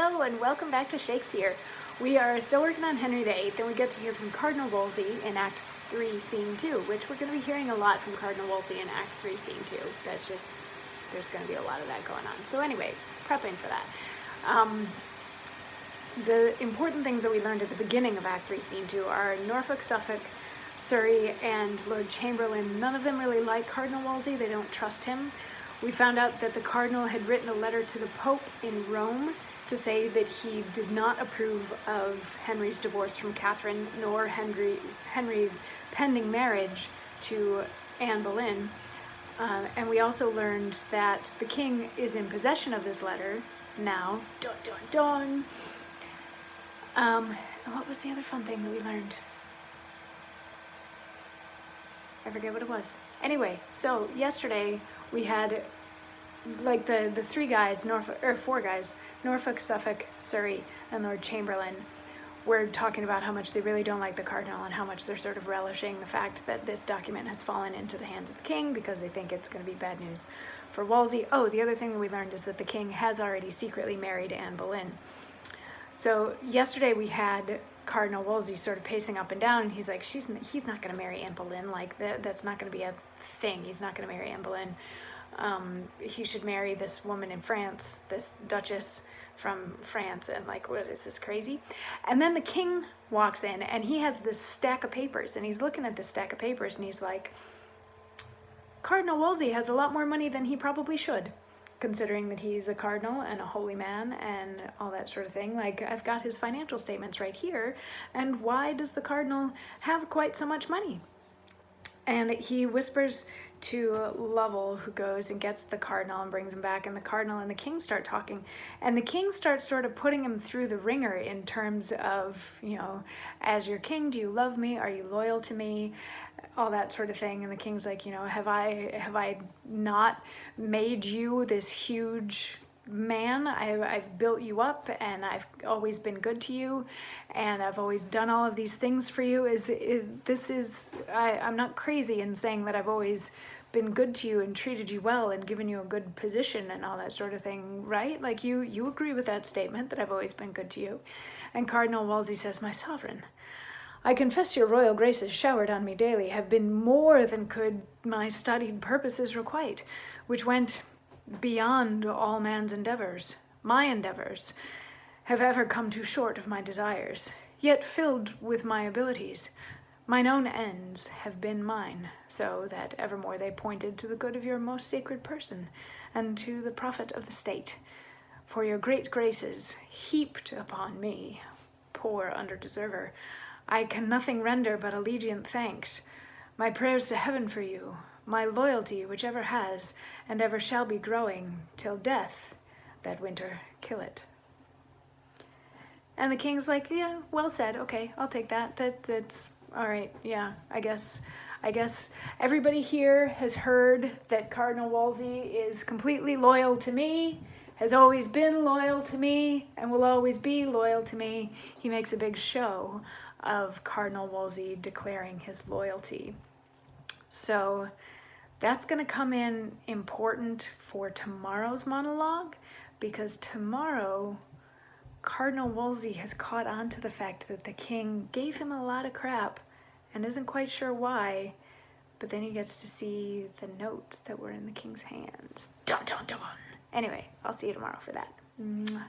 Hello and welcome back to Shakesyear. We are still working on Henry VIII, and we get to hear from Cardinal Wolsey in Act 3, Scene 2, which we're going to be hearing a lot from Cardinal Wolsey in Act 3, Scene 2. That's just, there's going to be a lot of that going on. So anyway, prepping for that. The important things that we learned at the beginning of Act 3, Scene 2 are Norfolk, Suffolk, Surrey, and Lord Chamberlain. None of them really like Cardinal Wolsey. They don't trust him. We found out that the Cardinal had written a letter to the Pope in Rome to say that he did not approve of Henry's divorce from Catherine, nor Henry's pending marriage to Anne Boleyn. And we also learned that the king is in possession of this letter now. Dun, dun, dun. And what was the other fun thing that we learned? I forget what it was. Anyway, so yesterday we had like the three guys, four guys, Norfolk, Suffolk, Surrey, and Lord Chamberlain, were talking about how much they really don't like the Cardinal and how much they're sort of relishing the fact that this document has fallen into the hands of the king because they think it's going to be bad news for Wolsey. Oh, the other thing that we learned is that the king has already secretly married Anne Boleyn. So yesterday we had Cardinal Wolsey sort of pacing up and down, and he's like, he's not going to marry Anne Boleyn. Like, that's not going to be a thing. He's not going to marry Anne Boleyn. He should marry this woman in France, this Duchess from France, and like, what is this, crazy? And then the king walks in, and he has this stack of papers, and he's looking at this stack of papers, and he's like, Cardinal Wolsey has a lot more money than he probably should, considering that he's a cardinal and a holy man and all that sort of thing. Like, I've got his financial statements right here, and why does the cardinal have quite so much money? And he whispers to Lovell, who goes and gets the cardinal and brings him back, and the cardinal and the king start talking, and the king starts sort of putting him through the ringer in terms of, you know, as your king, do you love me? Are you loyal to me? All that sort of thing. And the king's like, you know, have I not made you this huge man? I've built you up, and I've always been good to you, and I've always done all of these things for you. I'm not crazy in saying that I've always been good to you and treated you well and given you a good position and all that sort of thing, right? Like, you agree with that statement that I've always been good to you? And Cardinal Wolsey says, my sovereign, I confess your royal graces showered on me daily have been more than could my studied purposes requite, which went beyond all man's endeavors. My endeavors have ever come too short of my desires, yet filled with my abilities. Mine own ends have been mine, so that evermore they pointed to the good of your most sacred person, and to the profit of the state. For your great graces heaped upon me, poor under-deserver, I can nothing render but allegiant thanks. My prayers to heaven for you, my loyalty which ever has and ever shall be growing, till death that winter kill it. And the king's like, yeah, well said. Okay, I'll take that. That's all right. Yeah, I guess everybody here has heard that Cardinal Wolsey is completely loyal to me, has always been loyal to me, and will always be loyal to me. He makes a big show of Cardinal Wolsey declaring his loyalty. So that's going to come in important for tomorrow's monologue, because tomorrow Cardinal Wolsey has caught on to the fact that the king gave him a lot of crap and isn't quite sure why, but then he gets to see the notes that were in the king's hands. Dun, dun, dun. Anyway, I'll see you tomorrow for that. Mwah.